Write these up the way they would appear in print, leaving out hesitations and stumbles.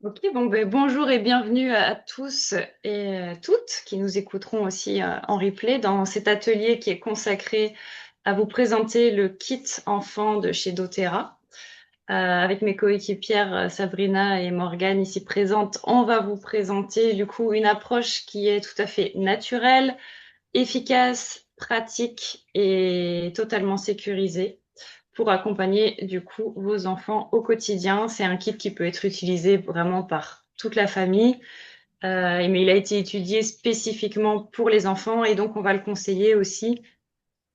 Ok, bon, bonjour et bienvenue à tous et toutes qui nous écouteront aussi en replay dans cet atelier qui est consacré à vous présenter le kit enfant de chez doTERRA. Avec mes coéquipières Sabrina et Morgane ici présentes, on va vous présenter du coup une approche qui est tout à fait naturelle, efficace, pratique et totalement sécurisée pour accompagner du coup vos enfants au quotidien. C'est un kit qui peut être utilisé vraiment par toute la famille, mais il a été étudié spécifiquement pour les enfants et donc on va le conseiller aussi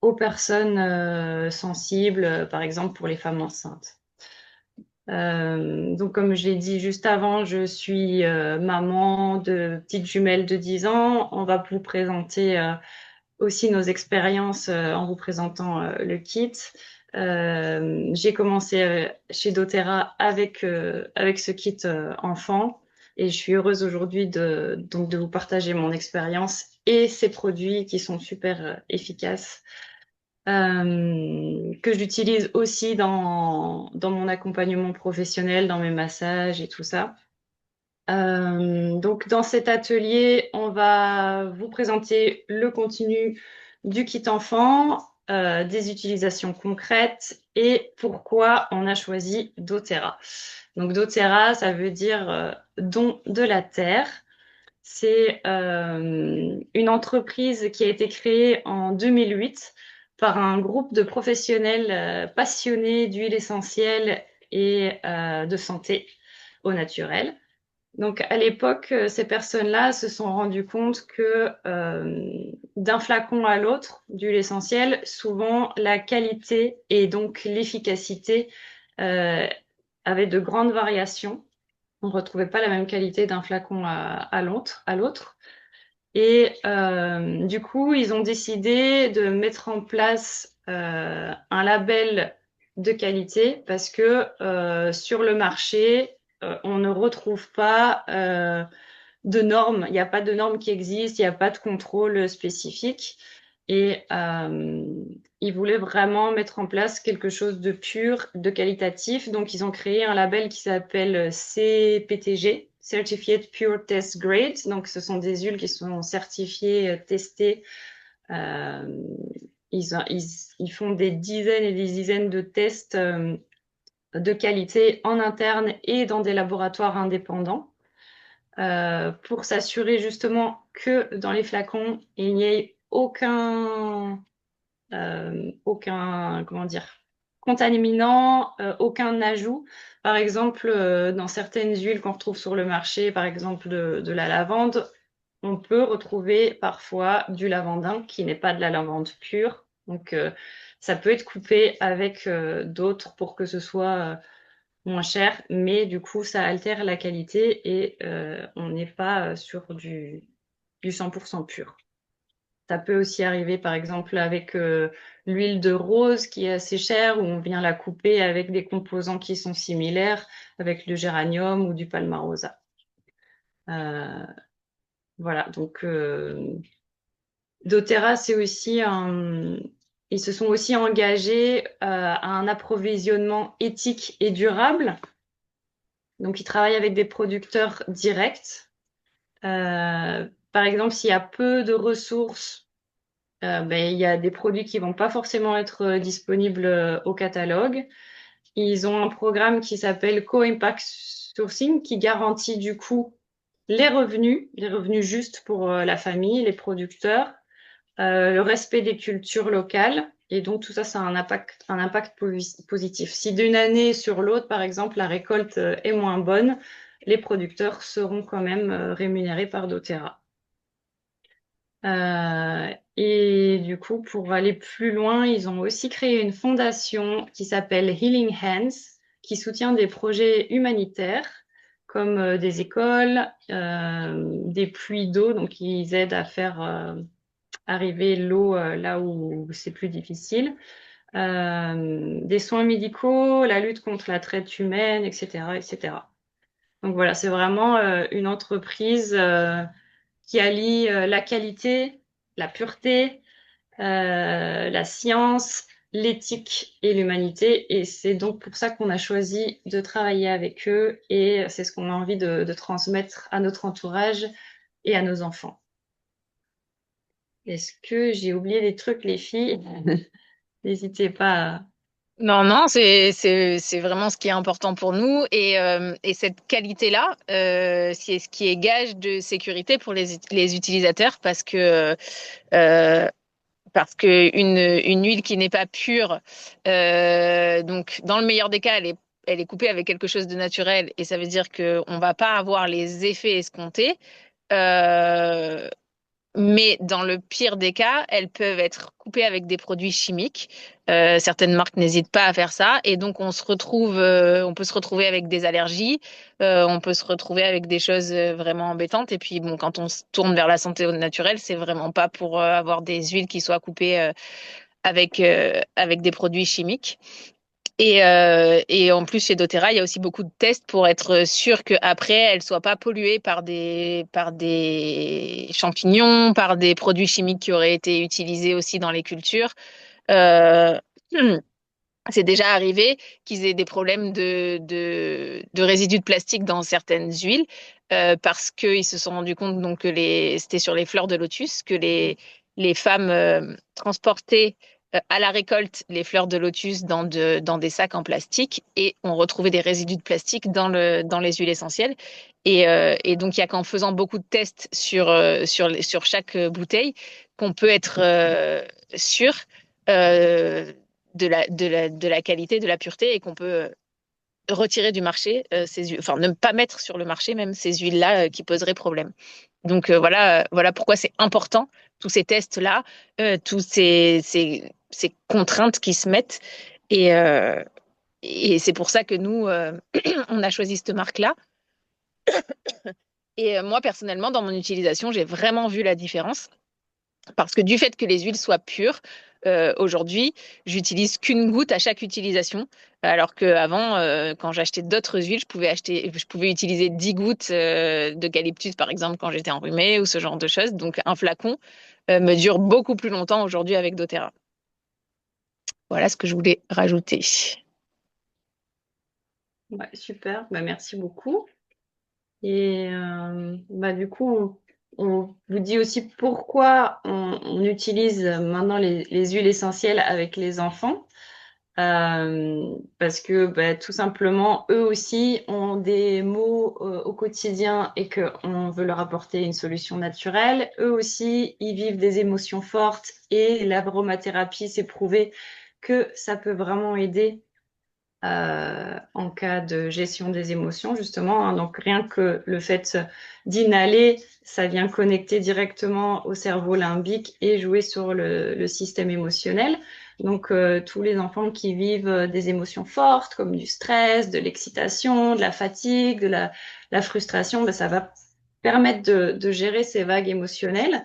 aux personnes sensibles, par exemple pour les femmes enceintes. Donc comme je l'ai dit juste avant, je suis maman de petites jumelles de 10 ans. On va vous présenter aussi nos expériences en vous présentant le kit. J'ai commencé chez doTERRA avec ce kit enfant et je suis heureuse aujourd'hui donc de vous partager mon expérience et ces produits qui sont super efficaces, que j'utilise aussi dans mon accompagnement professionnel, dans mes massages et tout ça. Donc, dans cet atelier, on va vous présenter le contenu du kit enfant, des utilisations concrètes et pourquoi on a choisi doTERRA. Donc, doTERRA, ça veut dire don de la terre. C'est une entreprise qui a été créée en 2008 par un groupe de professionnels passionnés d'huiles essentielles et de santé au naturel. Donc, à l'époque, ces personnes-là se sont rendues compte que d'un flacon à l'autre d'huile essentielle, souvent la qualité et donc l'efficacité euh, avaient de grandes variations. On ne retrouvait pas la même qualité d'un flacon à l'autre. Et du coup, ils ont décidé de mettre en place un label de qualité parce que sur le marché, on ne retrouve pas de normes. Il n'y a pas de normes qui existent, il n'y a pas de contrôle spécifique. Et ils voulaient vraiment mettre en place quelque chose de pur, de qualitatif. Donc, ils ont créé un label qui s'appelle CPTG, Certified Pure Test Grade. Donc, ce sont des huiles qui sont certifiées, testées. Euh, ils font des dizaines et des dizaines de tests de qualité en interne et dans des laboratoires indépendants pour s'assurer justement que dans les flacons, il n'y ait aucun, comment dire, contaminant, aucun ajout. Par exemple, dans certaines huiles qu'on retrouve sur le marché, par exemple de la lavande, on peut retrouver parfois du lavandin qui n'est pas de la lavande pure. Donc, ça peut être coupé avec d'autres pour que ce soit moins cher, mais du coup, ça altère la qualité et on n'est pas sur du 100% pur. Ça peut aussi arriver, par exemple, avec l'huile de rose qui est assez chère, où on vient la couper avec des composants qui sont similaires, avec le géranium ou du palmarosa. Euh, voilà, donc doTERRA, ils se sont aussi engagés à un approvisionnement éthique et durable. Donc, ils travaillent avec des producteurs directs. Par exemple, s'il y a peu de ressources, il y a des produits qui vont pas forcément être disponibles au catalogue. Ils ont un programme qui s'appelle Co-Impact Sourcing qui garantit du coup les revenus justes pour la famille, les producteurs, le respect des cultures locales. Et donc, tout ça, ça a un impact positif. Si d'une année sur l'autre, par exemple, la récolte est moins bonne, les producteurs seront quand même rémunérés par doTERRA. Et du coup, pour aller plus loin, ils ont aussi créé une fondation qui s'appelle Healing Hands, qui soutient des projets humanitaires comme des écoles, des puits d'eau, donc ils aident à faire arriver l'eau là où c'est plus difficile, des soins médicaux, la lutte contre la traite humaine, etc., etc. Donc voilà, c'est vraiment une entreprise qui allie la qualité, la pureté, la science, l'éthique et l'humanité. Et c'est donc pour ça qu'on a choisi de travailler avec eux et c'est ce qu'on a envie de transmettre à notre entourage et à nos enfants. Est-ce que j'ai oublié des trucs, les filles? N'hésitez pas à... Non, non, c'est vraiment ce qui est important pour nous et cette qualité-là, c'est ce qui est gage de sécurité pour les utilisateurs euh, parce que une huile qui n'est pas pure, donc dans le meilleur des cas, elle est coupée avec quelque chose de naturel et ça veut dire que on va pas avoir les effets escomptés. Euh, Mais dans le pire des cas, elles peuvent être coupées avec des produits chimiques. Certaines marques n'hésitent pas à faire ça. Et donc, on peut se retrouver avec des allergies, on peut se retrouver avec des choses vraiment embêtantes. Et puis, bon, quand on se tourne vers la santé au naturel, c'est vraiment pas pour avoir des huiles qui soient coupées avec des produits chimiques. Et en plus, chez doTERRA, il y a aussi beaucoup de tests pour être sûr qu'après, elles ne soient pas polluées par des champignons, par des produits chimiques qui auraient été utilisés aussi dans les cultures. Euh, c'est déjà arrivé qu'ils aient des problèmes de résidus de plastique dans certaines huiles parce qu'ils se sont rendus compte donc, que c'était sur les fleurs de lotus que les femmes transportaient à la récolte les fleurs de lotus dans des sacs en plastique et on retrouvait des résidus de plastique dans les huiles essentielles. Et donc, il n'y a qu'en faisant beaucoup de tests sur chaque bouteille qu'on peut être sûr. euh, de la qualité, de la pureté et qu'on peut retirer du marché ces huiles, enfin ne pas mettre sur le marché même ces huiles-là qui poseraient problème. Donc voilà pourquoi c'est important, tous ces tests-là, ces contraintes qui se mettent. Et, euh, et c'est pour ça que nous, on a choisi cette marque-là. Et moi, personnellement, dans mon utilisation, j'ai vraiment vu la différence. Parce que du fait que les huiles soient pures, aujourd'hui, j'utilise qu'une goutte à chaque utilisation. Alors qu'avant, quand j'achetais d'autres huiles, je pouvais utiliser 10 gouttes d'eucalyptus, par exemple, quand j'étais enrhumée ou ce genre de choses. Donc, un flacon me dure beaucoup plus longtemps aujourd'hui avec doTERRA. Voilà ce que je voulais rajouter. Ouais, super, bah, merci beaucoup. Et bah, du coup, on vous dit aussi pourquoi on utilise maintenant les huiles essentielles avec les enfants. Parce que bah, tout simplement, eux aussi ont des maux au quotidien et qu'on veut leur apporter une solution naturelle. Eux aussi, ils vivent des émotions fortes et l'aromathérapie, c'est prouvé que ça peut vraiment aider en cas de gestion des émotions, justement, hein. Donc, rien que le fait d'inhaler, ça vient connecter directement au cerveau limbique et jouer sur le système émotionnel. Donc, tous les enfants qui vivent des émotions fortes, comme du stress, de l'excitation, de la fatigue, la frustration, ben, ça va permettre de gérer ces vagues émotionnelles.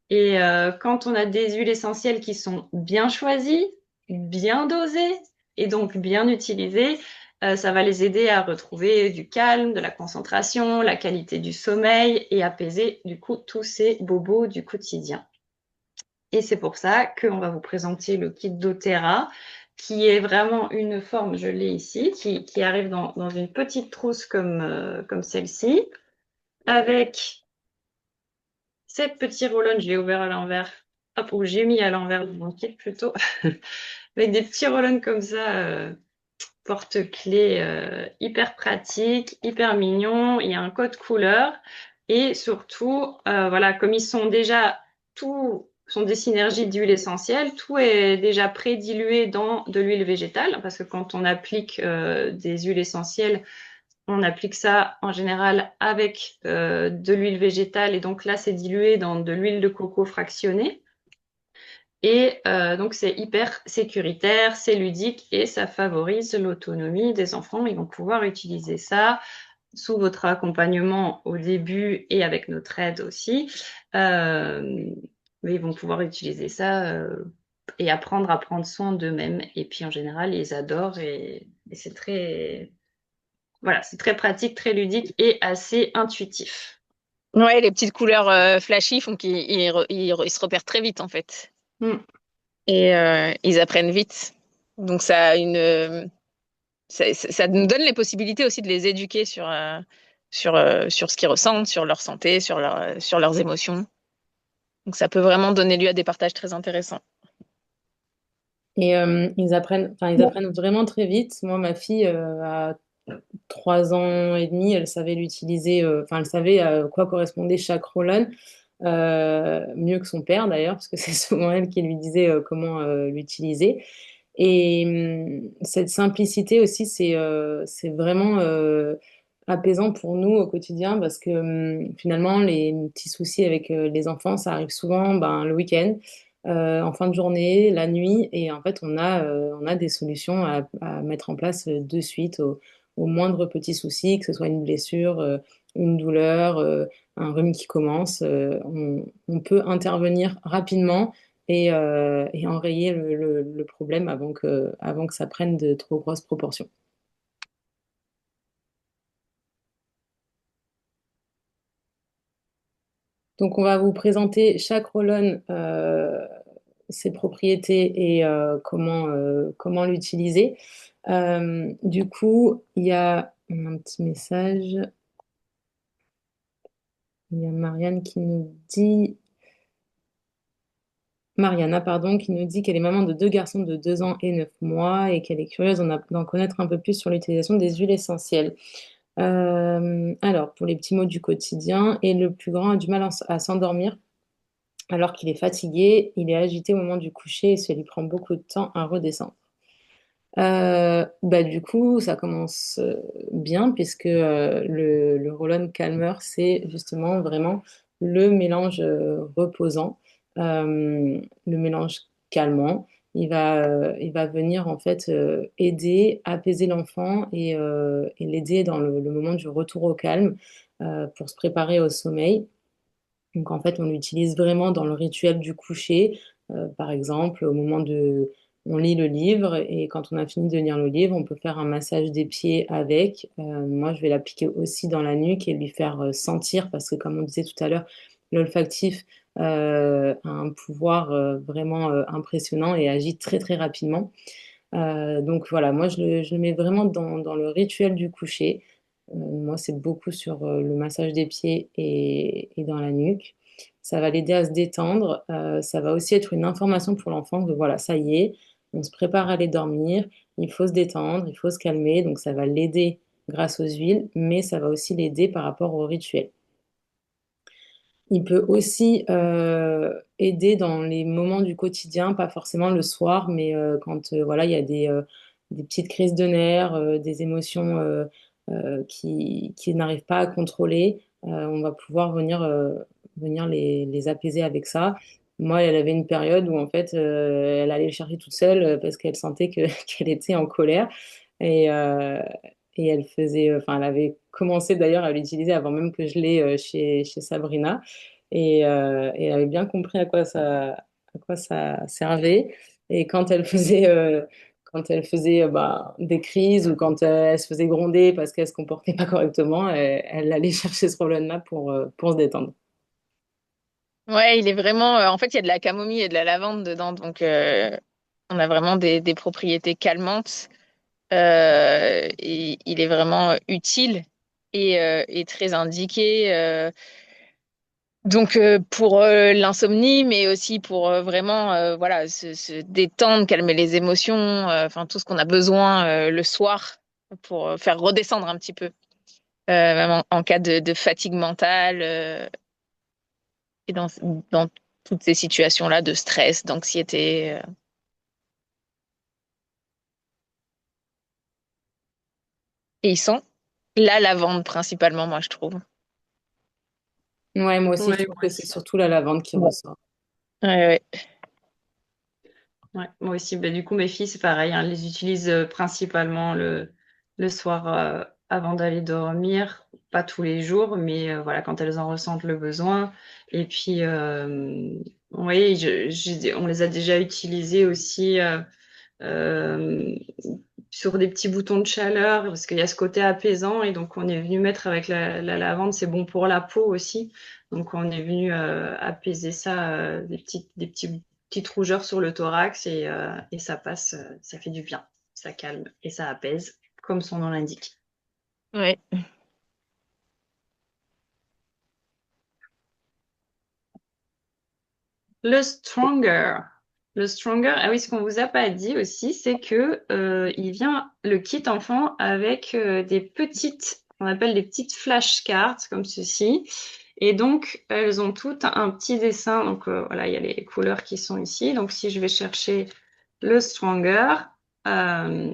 Et quand on a des huiles essentielles qui sont bien choisies, bien dosées et donc bien utilisées, ça va les aider à retrouver du calme, de la concentration, la qualité du sommeil et apaiser du coup tous ces bobos du quotidien. Et c'est pour ça qu'on va vous présenter le kit doTERRA, qui est vraiment une forme, je l'ai ici, qui arrive dans une petite trousse comme celle-ci, avec cette petite roll je l'ai ouvert à l'envers. Hop, ou j'ai mis à l'envers de mon kit plutôt. Avec des petits roll comme ça, porte-clés hyper pratique, hyper mignon. Il y a un code couleur. Et surtout, voilà, comme ils sont déjà, tout sont des synergies d'huile essentielle, tout est déjà pré-dilué dans de l'huile végétale, parce que quand on applique des huiles essentielles, on applique ça en général avec de l'huile végétale et donc là, c'est dilué dans de l'huile de coco fractionnée. Et donc, c'est hyper sécuritaire, c'est ludique et ça favorise l'autonomie des enfants. Ils vont pouvoir utiliser ça sous votre accompagnement au début et avec notre aide aussi. Euh, mais ils vont pouvoir utiliser ça et apprendre à prendre soin d'eux-mêmes. Et puis, en général, ils adorent et c'est très, voilà, c'est très pratique, très ludique et assez intuitif. Ouais, les petites couleurs flashy font qu'ils se repèrent très vite en fait. Mm. et ils apprennent vite. Donc ça nous donne les possibilités aussi de les éduquer sur ce qu'ils ressentent, sur leur santé, sur leurs émotions. Donc ça peut vraiment donner lieu à des partages très intéressants. Et ils apprennent vraiment très vite. Moi, ma fille a 3 ans et demi, elle savait l'utiliser, elle savait à quoi correspondait chaque Rollon, mieux que son père d'ailleurs, parce que c'est souvent elle qui lui disait comment l'utiliser. Et cette simplicité aussi, c'est vraiment apaisant pour nous au quotidien parce que finalement, les petits soucis avec les enfants, ça arrive souvent ben, le week-end, en fin de journée, la nuit, et en fait, on a des solutions à mettre en place de suite au moindre petit souci, que ce soit une blessure, une douleur, un rhume qui commence. On peut intervenir rapidement et enrayer le problème avant que ça prenne de trop grosses proportions. Donc, on va vous présenter chaque roll-on, ses propriétés et comment l'utiliser. Du coup, il y a un petit message. Il y a Mariana, pardon, qui nous dit qu'elle est maman de 2 garçons de 2 ans et 9 mois et qu'elle est curieuse d'en connaître un peu plus sur l'utilisation des huiles essentielles. Alors, pour les petits mots du quotidien, et le plus grand a du mal à s'endormir alors qu'il est fatigué, il est agité au moment du coucher et ça lui prend beaucoup de temps à redescendre. Du coup, ça commence bien puisque le Roll-On Calmer, c'est justement vraiment le mélange reposant, le mélange calmant. Il va venir en fait aider, apaiser l'enfant et l'aider dans le moment du retour au calme pour se préparer au sommeil. Donc en fait, on l'utilise vraiment dans le rituel du coucher. Par exemple, au moment de... On lit le livre et quand on a fini de lire le livre, on peut faire un massage des pieds avec. Moi, je vais l'appliquer aussi dans la nuque et lui faire sentir parce que comme on disait tout à l'heure, l'olfactif a un pouvoir vraiment impressionnant et agit très très rapidement. Donc voilà, moi je le mets vraiment dans le rituel du coucher. Moi, c'est beaucoup sur le massage des pieds et dans la nuque. Ça va l'aider à se détendre. Ça va aussi être une information pour l'enfant que voilà, ça y est, on se prépare à aller dormir. Il faut se détendre, il faut se calmer. Donc ça va l'aider grâce aux huiles, mais ça va aussi l'aider par rapport au rituel. Il peut aussi aider dans les moments du quotidien, pas forcément le soir, mais quand voilà, il y a des petites crises de nerfs, des émotions qui n'arrivent pas à contrôler, on va pouvoir venir les apaiser avec ça. Moi, elle avait une période où en fait, elle allait le chercher toute seule parce qu'elle sentait qu'elle était en colère. Et, euh, et elle faisait, elle avait commencé d'ailleurs à l'utiliser avant même que je l'ai chez Sabrina. Et elle avait bien compris à quoi ça servait. Et quand elle faisait des crises ou quand elle se faisait gronder parce qu'elle se comportait pas correctement, elle allait chercher ce problème-là pour se détendre. Ouais, il est vraiment. En fait, il y a de la camomille et de la lavande dedans, donc on a vraiment des propriétés calmantes. Et il est vraiment utile et très indiqué. Donc pour l'insomnie, mais aussi pour vraiment voilà se détendre, calmer les émotions, enfin tout ce qu'on a besoin le soir pour faire redescendre un petit peu, même en cas de fatigue mentale et dans toutes ces situations-là de stress, d'anxiété. Et ils sont la lavande principalement, moi je trouve. Ouais, moi aussi, je Ouais, trouve que c'est surtout la lavande qui ressort. Ouais, ouais. ouais, moi aussi. Du coup, mes filles, c'est pareil, hein, elles les utilisent principalement le soir avant d'aller dormir. Pas tous les jours, mais voilà, quand elles en ressentent le besoin. Et puis, oui, on les a déjà utilisées aussi. Euh, sur des petits boutons de chaleur, parce qu'il y a ce côté apaisant, et donc on est venu mettre avec la lavande, c'est bon pour la peau aussi. Donc on est venu apaiser ça, des petits petite rougeur sur le thorax et ça passe, ça fait du bien, ça calme et ça apaise, comme son nom l'indique. Ouais. Le Stronger. Le Stronger, ah oui, ce qu'on vous a pas dit aussi, c'est que il vient le kit enfant avec des petites, on appelle des petites flashcards comme ceci. Et donc, elles ont toutes un petit dessin. Donc voilà, il y a les couleurs qui sont ici. Donc si je vais chercher le Stronger, euh,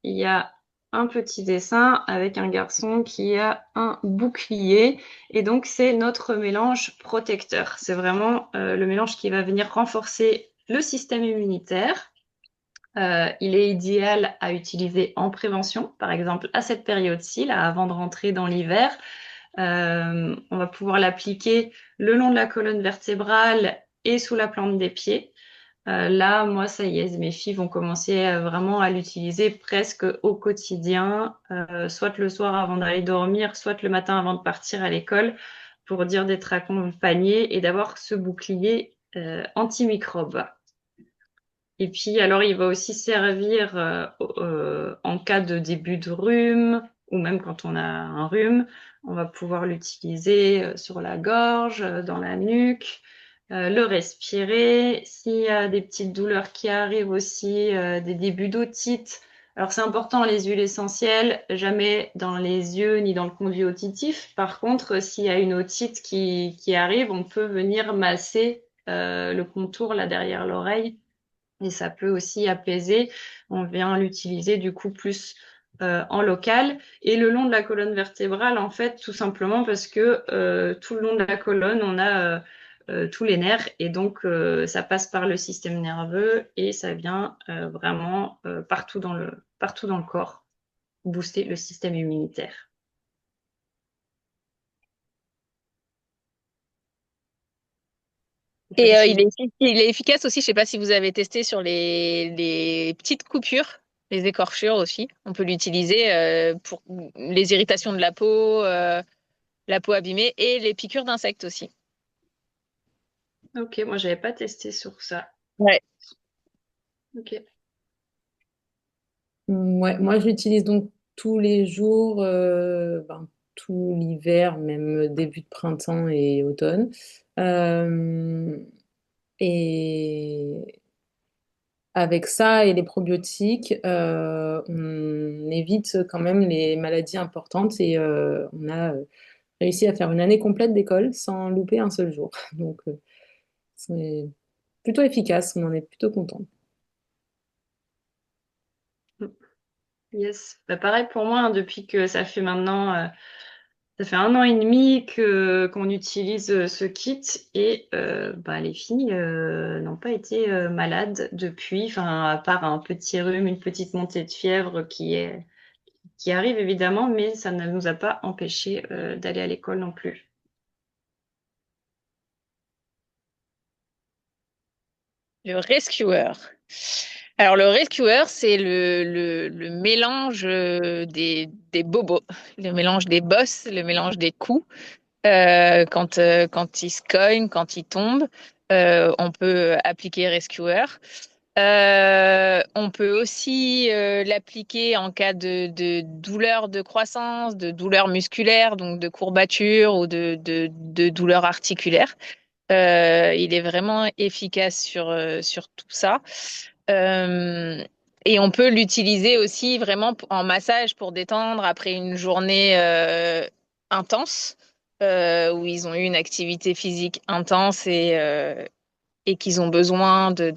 il y a un petit dessin avec un garçon qui a un bouclier. Et donc, c'est notre mélange protecteur. C'est vraiment le mélange qui va venir renforcer le système immunitaire. Il est idéal à utiliser en prévention, par exemple à cette période-ci, là, avant de rentrer dans l'hiver. On va pouvoir l'appliquer le long de la colonne vertébrale et sous la plante des pieds. Là, moi, ça y est, mes filles vont commencer vraiment à l'utiliser presque au quotidien, soit le soir avant d'aller dormir, soit le matin avant de partir à l'école, pour dire d'être accompagnées et d'avoir ce bouclier antimicrobe. Et puis, alors, il va aussi servir en cas de début de rhume ou même quand on a un rhume. On va pouvoir l'utiliser sur la gorge, dans la nuque, le respirer. S'il y a des petites douleurs qui arrivent aussi, des débuts d'otite. Alors, c'est important, les huiles essentielles, jamais dans les yeux ni dans le conduit auditif. Par contre, s'il y a une otite qui arrive, on peut venir masser le contour là derrière l'oreille et ça peut aussi apaiser. On vient l'utiliser du coup plus en local et le long de la colonne vertébrale en fait tout simplement parce que tout le long de la colonne on a tous les nerfs et donc ça passe par le système nerveux et ça vient vraiment partout dans le corps booster le système immunitaire. Et il est efficace aussi, je sais pas si vous avez testé sur les petites coupures, les écorchures aussi. On peut l'utiliser pour les irritations de la peau abîmée et les piqûres d'insectes aussi. Ok, moi j'avais pas testé sur ça. Ouais. Ok. Ouais, moi, je l'utilise donc tous les jours, tout l'hiver, même début de printemps et automne. Euh, et avec ça et les probiotiques, on évite quand même les maladies importantes et on a réussi à faire une année complète d'école sans louper un seul jour. Donc, c'est plutôt efficace, on en est plutôt content. Yes. Bah, pareil pour moi, hein, depuis que ça fait maintenant ça fait 1 an et demi que qu'on utilise ce kit et bah, les filles n'ont pas été malades depuis, enfin à part un petit rhume, une petite montée de fièvre qui arrive évidemment, mais ça ne nous a pas empêché d'aller à l'école non plus. Le rescuer. Alors, le rescuer, c'est le mélange des bobos, le mélange des bosses, le mélange des coups. Quand ils se cognent, quand ils tombent, on peut appliquer rescuer. On peut aussi l'appliquer en cas de douleur de croissance, de douleur musculaire, donc de courbature ou de douleur articulaire. Il est vraiment efficace sur tout ça. Euh, et on peut l'utiliser aussi vraiment en massage pour détendre après une journée intense, où ils ont eu une activité physique intense et qu'ils ont besoin de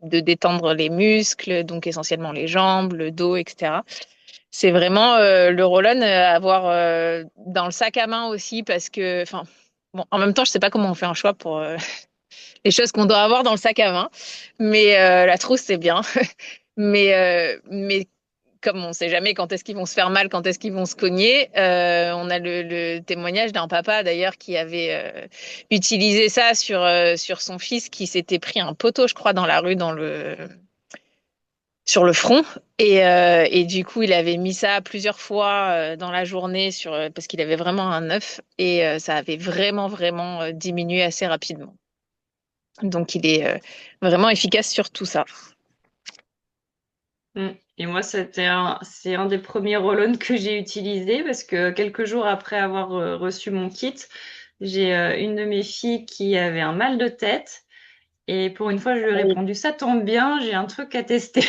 détendre les muscles, donc essentiellement les jambes, le dos, etc. C'est vraiment le Rollon à avoir dans le sac à main aussi parce que, enfin, bon, en même temps, je sais pas comment on fait un choix pour les choses qu'on doit avoir dans le sac à main, mais la trousse c'est bien. Mais comme on ne sait jamais quand est-ce qu'ils vont se faire mal, quand est-ce qu'ils vont se cogner, on a le témoignage d'un papa d'ailleurs qui avait utilisé ça sur son fils qui s'était pris un poteau, je crois, dans la rue, sur le front. Et du coup, il avait mis ça plusieurs fois dans la journée parce qu'il avait vraiment un œuf et ça avait vraiment, vraiment diminué assez rapidement. Donc, il est vraiment efficace sur tout ça. Et moi, c'est un des premiers roll que j'ai utilisé parce que quelques jours après avoir reçu mon kit, j'ai une de mes filles qui avait un mal de tête. Et pour une fois, je lui ai répondu, ça tombe bien, j'ai un truc à tester.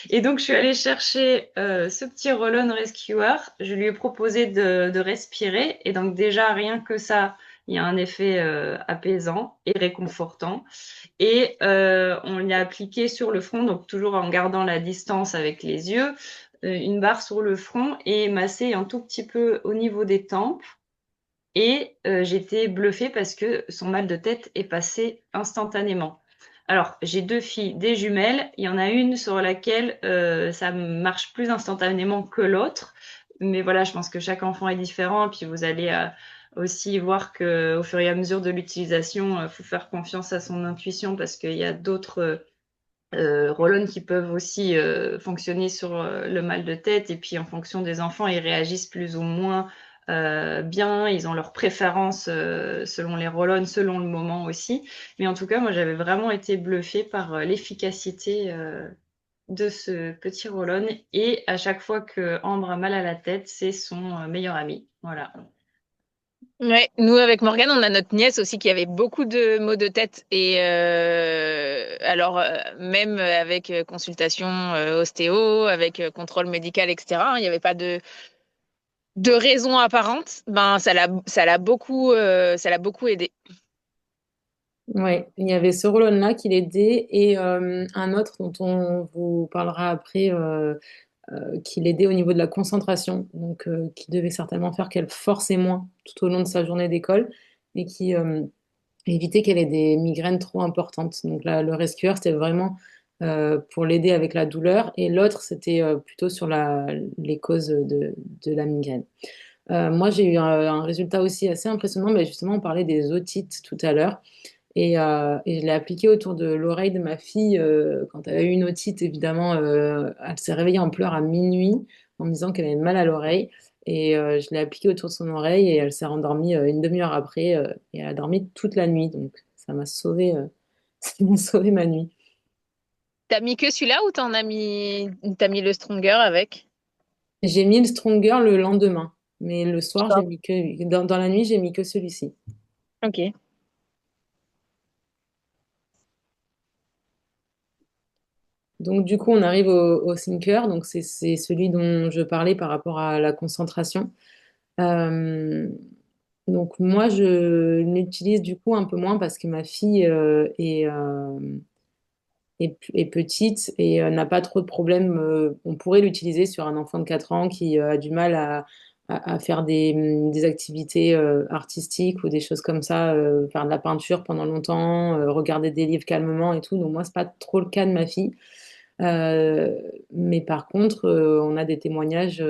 Et donc, je suis allée chercher ce petit Roll-On Rescuer. Je lui ai proposé de respirer. Et donc, déjà, rien que ça, il y a un effet apaisant et réconfortant. Et on lui a appliqué sur le front, donc toujours en gardant la distance avec les yeux, une barre sur le front et massé un tout petit peu au niveau des tempes. Et j'étais bluffée parce que son mal de tête est passé instantanément. Alors, j'ai deux filles, des jumelles. Il y en a une sur laquelle ça marche plus instantanément que l'autre. Mais voilà, je pense que chaque enfant est différent. Puis vous allez aussi voir que au fur et à mesure de l'utilisation, faut faire confiance à son intuition parce qu'il y a d'autres roll qui peuvent aussi fonctionner sur le mal de tête. Et puis en fonction des enfants, ils réagissent plus ou moins bien. Ils ont leurs préférences selon les roll selon le moment aussi. Mais en tout cas, moi, j'avais vraiment été bluffée par l'efficacité de ce petit roll. Et à chaque fois que Ambre a mal à la tête, c'est son meilleur ami. Voilà. Ouais, nous avec Morgane, on a notre nièce aussi qui avait beaucoup de maux de tête et alors même avec consultation ostéo, avec contrôle médical, etc. Il n'y avait pas de raison apparente. Ben ça l'a beaucoup aidé. Ouais, il y avait ce Rollon-là qui l'aidait et un autre dont on vous parlera après qui l'aidait au niveau de la concentration, donc qui devait certainement faire qu'elle forçait moins tout au long de sa journée d'école et qui évitait qu'elle ait des migraines trop importantes. Donc là, le rescuer, c'était vraiment pour l'aider avec la douleur et l'autre, c'était plutôt sur les causes de la migraine. Moi, j'ai eu un résultat aussi assez impressionnant. Mais justement, on parlait des otites tout à l'heure. Et je l'ai appliqué autour de l'oreille de ma fille quand elle a eu une otite. Évidemment, elle s'est réveillée en pleurs à minuit en me disant qu'elle avait mal à l'oreille. Et je l'ai appliqué autour de son oreille et elle s'est rendormie une demi-heure après et elle a dormi toute la nuit. Donc ça m'a sauvé, ça m'a sauvé ma nuit. T'as mis que celui-là ou t'as mis le Stronger avec? J'ai mis le Stronger le lendemain, mais le soir, j'ai D'accord. mis que dans la nuit, j'ai mis que celui-ci. Ok. Donc, du coup, on arrive au thinker. Donc, c'est celui dont je parlais par rapport à la concentration. Euh, donc, moi, je l'utilise du coup un peu moins parce que ma fille est petite et n'a pas trop de problèmes. On pourrait l'utiliser sur un enfant de 4 ans qui a du mal à faire des activités artistiques ou des choses comme ça, faire de la peinture pendant longtemps, regarder des livres calmement et tout. Donc, moi, c'est pas trop le cas de ma fille. Euh, mais par contre, on a des témoignages,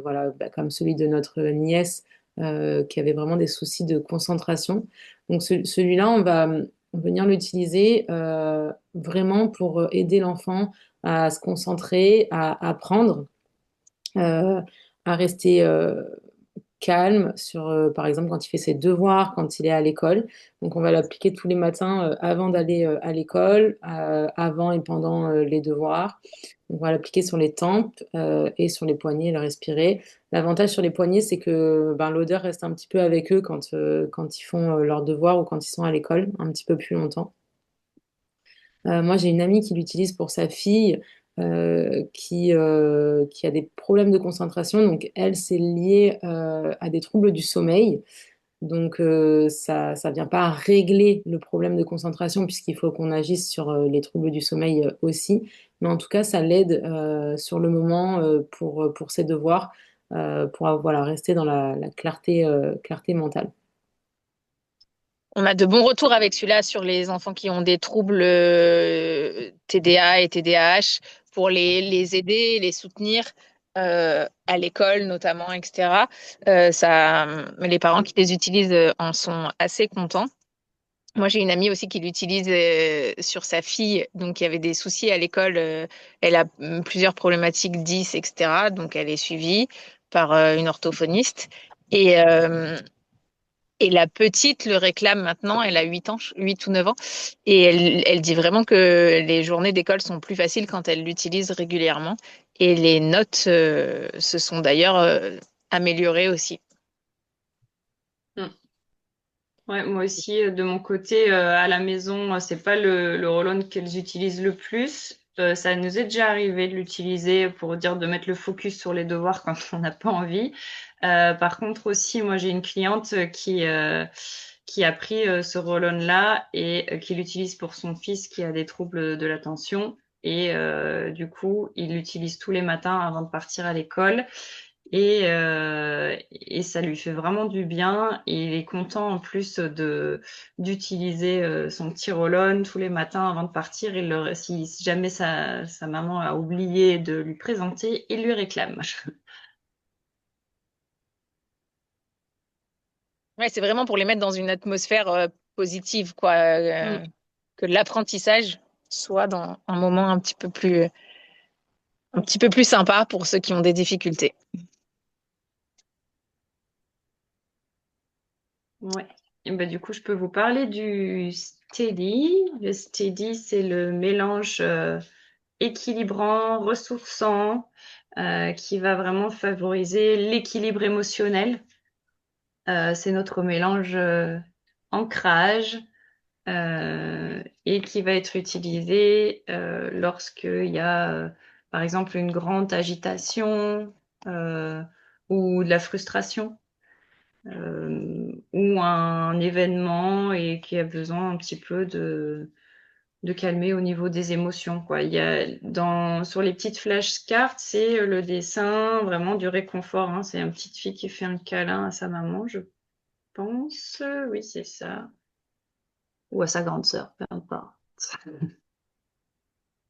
voilà, bah, comme celui de notre nièce qui avait vraiment des soucis de concentration. Donc celui-là, on va venir l'utiliser vraiment pour aider l'enfant à se concentrer, à apprendre, euh, à rester calme sur, par exemple, quand il fait ses devoirs, quand il est à l'école. Donc, on va l'appliquer tous les matins avant d'aller à l'école, avant et pendant les devoirs. On va l'appliquer sur les tempes et sur les poignets, le respirer. L'avantage sur les poignets, c'est que ben, l'odeur reste un petit peu avec eux quand ils font leurs devoirs ou quand ils sont à l'école, un petit peu plus longtemps. Moi, j'ai une amie qui l'utilise pour sa fille qui a des problèmes de concentration. Donc, elle, c'est lié à des troubles du sommeil. Donc, ça vient pas régler le problème de concentration puisqu'il faut qu'on agisse sur les troubles du sommeil aussi. Mais en tout cas, ça l'aide sur le moment pour ses devoirs, pour voilà, rester dans la clarté mentale. On a de bons retours avec celui-là sur les enfants qui ont des troubles TDA et TDAH pour les aider, les soutenir à l'école notamment, etc. Les parents qui les utilisent en sont assez contents. Moi, j'ai une amie aussi qui l'utilise sur sa fille, donc qui avait des soucis à l'école. Elle a plusieurs problématiques 10, etc. Donc, elle est suivie par une orthophoniste. Et, Et la petite le réclame maintenant, elle a 8 ans, 8 ou 9 ans, et elle dit vraiment que les journées d'école sont plus faciles quand elle l'utilise régulièrement. Et les notes se sont d'ailleurs améliorées aussi. Mm. Ouais, moi aussi, de mon côté, à la maison, c'est pas le roll-on qu'elles utilisent le plus. Ça nous est déjà arrivé de l'utiliser pour dire de mettre le focus sur les devoirs quand on n'a pas envie. Par contre aussi, moi j'ai une cliente qui a pris ce roll-on-là et qui l'utilise pour son fils qui a des troubles de l'attention. Et du coup, il l'utilise tous les matins avant de partir à l'école. Et ça lui fait vraiment du bien. Et il est content en plus de d'utiliser son petit roll-on tous les matins avant de partir. Si jamais sa maman a oublié de lui présenter, il lui réclame. Ouais, c'est vraiment pour les mettre dans une atmosphère positive, quoi, Mm. que l'apprentissage soit dans un moment un petit peu plus sympa pour ceux qui ont des difficultés. Ouais. Et ben, du coup, je peux vous parler du steady. Le steady, c'est le mélange équilibrant, ressourçant, qui va vraiment favoriser l'équilibre émotionnel. C'est notre mélange ancrage et qui va être utilisé lorsqu'il y a, par exemple, une grande agitation euh, ou de la frustration ou un événement et qui a besoin un petit peu de calmer au niveau des émotions, quoi. Il y a sur les petites flashcards, c'est le dessin vraiment du réconfort, hein. C'est une petite fille qui fait un câlin à sa maman, je pense. Oui, c'est ça. Ou à sa grande sœur, peu importe.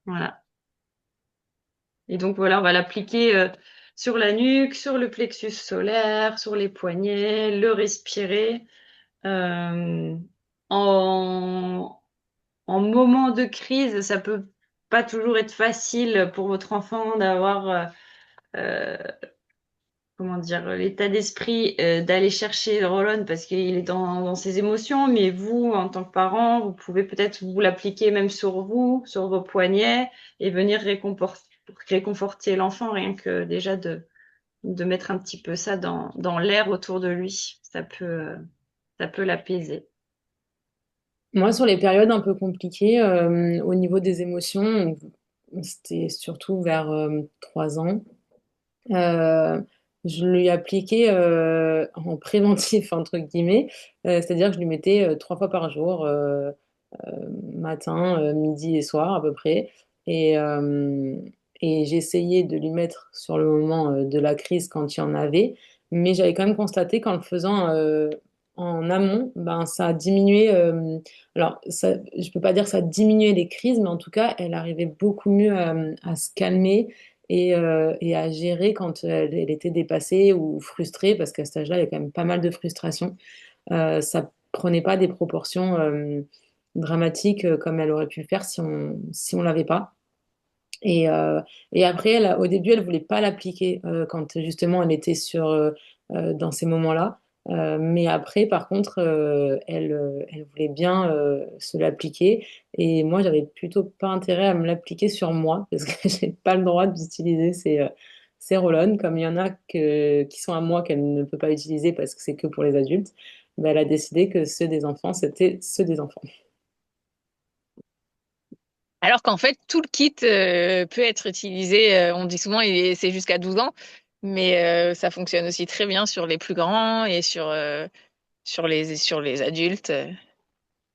Voilà. Et donc voilà, on va l'appliquer sur la nuque, sur le plexus solaire, sur les poignets, le respirer. Euh, en, en moment de crise, ça peut pas toujours être facile pour votre enfant d'avoir euh, comment dire, l'état d'esprit d'aller chercher le roll-on parce qu'il est dans ses émotions, mais vous, en tant que parent, vous pouvez peut-être vous l'appliquer même sur vous, sur vos poignets, et venir réconforter l'enfant, rien que déjà de mettre un petit peu ça dans l'air autour de lui. Ça peut l'apaiser. Moi, sur les périodes un peu compliquées, au niveau des émotions, c'était surtout vers 3 ans. Euh, je lui appliquais en préventif, entre guillemets, c'est-à-dire que je lui mettais 3 fois par jour, matin, midi et soir à peu près. Et, euh, et j'essayais de lui mettre sur le moment de la crise quand il y en avait, mais j'avais quand même constaté qu'en le faisant en amont, ben, ça a diminué. Alors, ça, je peux pas dire que ça a diminué les crises, mais en tout cas, elle arrivait beaucoup mieux à se calmer et à gérer quand elle était dépassée ou frustrée, parce qu'à cet âge-là, il y a quand même pas mal de frustration. Ça prenait pas des proportions dramatiques comme elle aurait pu le faire si on l'avait pas. Et après, au début, elle voulait pas l'appliquer quand justement elle était dans ces moments-là. Mais après, par contre, elle voulait bien se l'appliquer. Et moi, j'avais plutôt pas intérêt à me l'appliquer sur moi parce que j'ai pas le droit d'utiliser ces roll-on. Comme il y en a qui sont à moi qu'elle ne peut pas utiliser parce que c'est que pour les adultes, ben, elle a décidé que ceux des enfants, c'était ceux des enfants. Alors qu'en fait, tout le kit peut être utilisé, on dit souvent c'est jusqu'à 12 ans, mais ça fonctionne aussi très bien sur les plus grands et sur les adultes.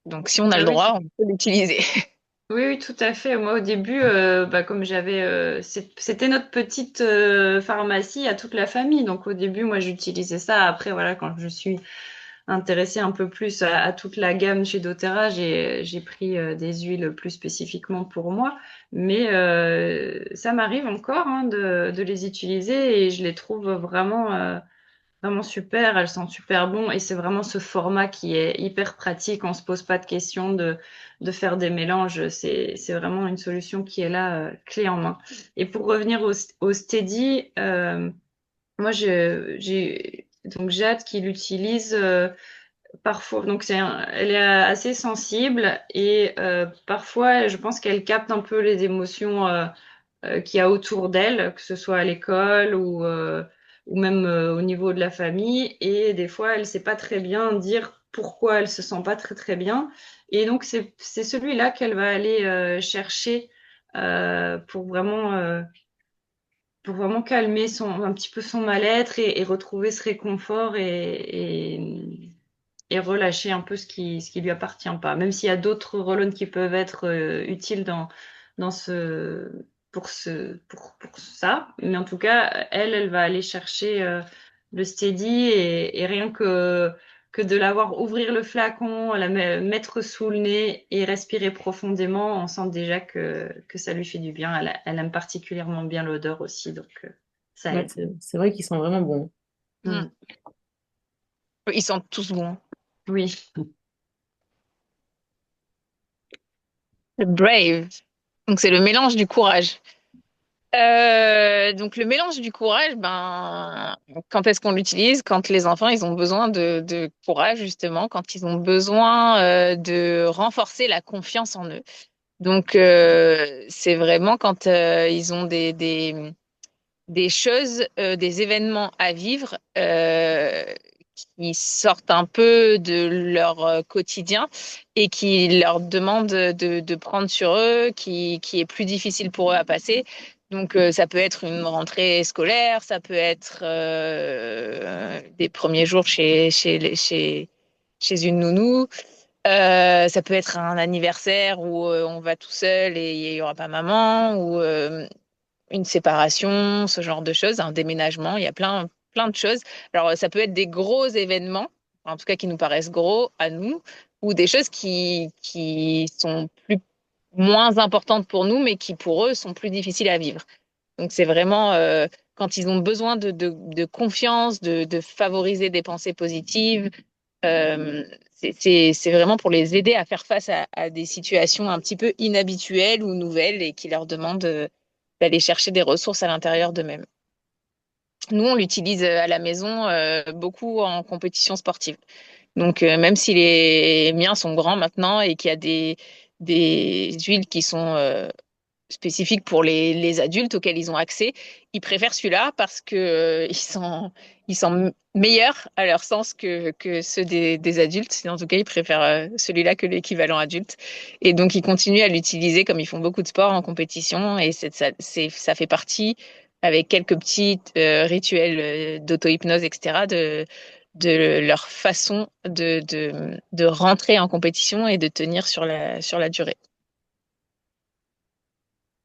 Donc si on a Ah le oui, droit, on peut l'utiliser. oui, oui, tout à fait. Moi, au début, comme c'était notre petite pharmacie à toute la famille. Donc, au début, moi, j'utilisais ça. Après, voilà, quand je suis intéressée un peu plus à toute la gamme chez doTERRA, j'ai pris des huiles plus spécifiquement pour moi. Mais ça m'arrive encore hein, de les utiliser et je les trouve vraiment super, elles sont super bon et c'est vraiment ce format qui est hyper pratique. On se pose pas de questions de faire des mélanges. C'est vraiment une solution qui est là, clé en main. Et pour revenir au Steady, moi, j'ai hâte qu'il utilise. parfois, donc elle est assez sensible et parfois, je pense qu'elle capte un peu les émotions qu'il y a autour d'elle, que ce soit à l'école ou même au niveau de la famille. Et des fois, elle sait pas très bien dire pourquoi elle se sent pas très très bien. Et donc, c'est celui-là qu'elle va aller chercher euh, pour vraiment, euh, pour vraiment calmer un petit peu son mal-être et retrouver ce réconfort et relâcher un peu ce qui lui appartient pas. Même s'il y a d'autres rôles qui peuvent être utiles dans pour ça. Mais en tout cas, elle va aller chercher le steady et rien que de la voir ouvrir le flacon, mettre sous le nez et respirer profondément, on sent déjà que ça lui fait du bien. Elle aime particulièrement bien l'odeur aussi, donc ça Ouais, aide. c'est vrai qu'ils sont vraiment bons. Mm. Mm. Ils sentent tous bons. Oui. Le Brave. Donc c'est le mélange du courage. Donc le mélange du courage, ben, quand est-ce qu'on l'utilise? Quand les enfants, ils ont besoin de courage, justement, quand ils ont besoin de renforcer la confiance en eux. Donc c'est vraiment quand ils ont des choses, des événements à vivre qui sortent un peu de leur quotidien et qui leur demandent de prendre sur eux, qui est plus difficile pour eux à passer. Donc ça peut être une rentrée scolaire, ça peut être des premiers jours chez une nounou. Ça peut être un anniversaire où on va tout seul et il n'y aura pas maman, ou une séparation, ce genre de choses, un déménagement, il y a plein de choses. Alors, ça peut être des gros événements, en tout cas qui nous paraissent gros à nous, ou des choses qui sont moins importantes pour nous, mais qui pour eux sont plus difficiles à vivre. Donc, c'est vraiment quand ils ont besoin de confiance, de favoriser des pensées positives. C'est vraiment pour les aider à faire face à des situations un petit peu inhabituelles ou nouvelles et qui leur demandent d'aller chercher des ressources à l'intérieur d'eux-mêmes. Nous, on l'utilise à la maison beaucoup en compétition sportive. Donc, même si les miens sont grands maintenant et qu'il y a des huiles qui sont spécifiques pour les adultes auxquels ils ont accès, ils préfèrent celui-là parce que ils sont meilleurs à leur sens que ceux des adultes. Et en tout cas, ils préfèrent celui-là que l'équivalent adulte. Et donc, ils continuent à l'utiliser comme ils font beaucoup de sport en compétition. Et ça fait partie, avec quelques petits rituels d'auto-hypnose, etc., de leur façon de rentrer en compétition et de tenir sur la durée.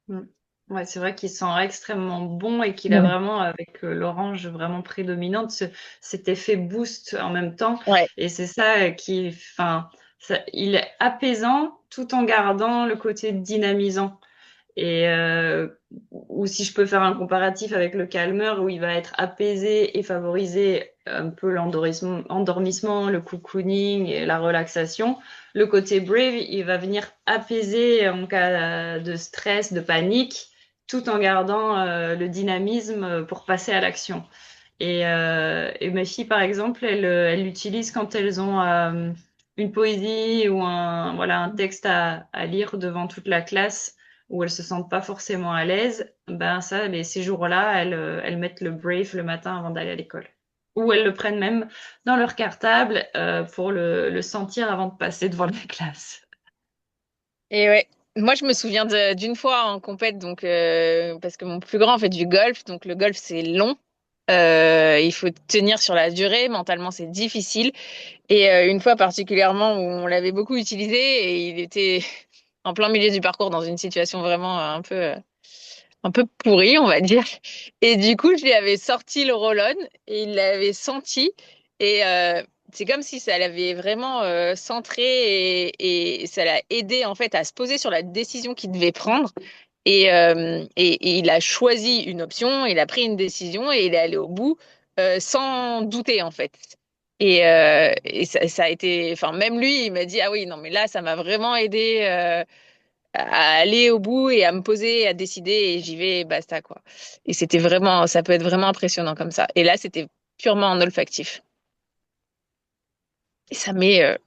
Mm. Ouais, c'est vrai qu'il sent extrêmement bon et qu'il a Ouais. vraiment, avec l'orange vraiment prédominante, cet effet boost en même temps. Ouais. Et c'est ça enfin, il est apaisant tout en gardant le côté dynamisant. Et ou si je peux faire un comparatif avec le calmeur, où il va être apaisé et favoriser un peu endormissement, le cocooning et la relaxation. Le côté brave, il va venir apaiser en cas de stress, de panique, tout en gardant le dynamisme pour passer à l'action. Et mes filles, par exemple, elles l'utilisent quand elles ont une poésie ou voilà, un texte à lire devant toute la classe où elles se sentent pas forcément à l'aise. Ben ça, ces jours-là, elles mettent le Brave le matin avant d'aller à l'école. Ou elles le prennent même dans leur cartable pour le sentir avant de passer devant la classe. Et ouais, moi je me souviens d'une fois en compète, donc parce que mon plus grand fait du golf, donc le golf c'est long, il faut tenir sur la durée, mentalement c'est difficile. Et une fois particulièrement où on l'avait beaucoup utilisé et il était en plein milieu du parcours dans une situation vraiment un peu pourrie, on va dire. Et du coup je lui avais sorti le roll-on et il l'avait senti et c'est comme si ça l'avait vraiment centré et ça l'a aidé en fait à se poser sur la décision qu'il devait prendre. Et il a choisi une option, il a pris une décision et il est allé au bout sans douter en fait. Et ça a été, enfin même lui, il m'a dit ah oui non mais là ça m'a vraiment aidé à aller au bout et à me poser, à décider et j'y vais et basta quoi. Et c'était vraiment, ça peut être vraiment impressionnant comme ça. Et là c'était purement en olfactif. Et ça met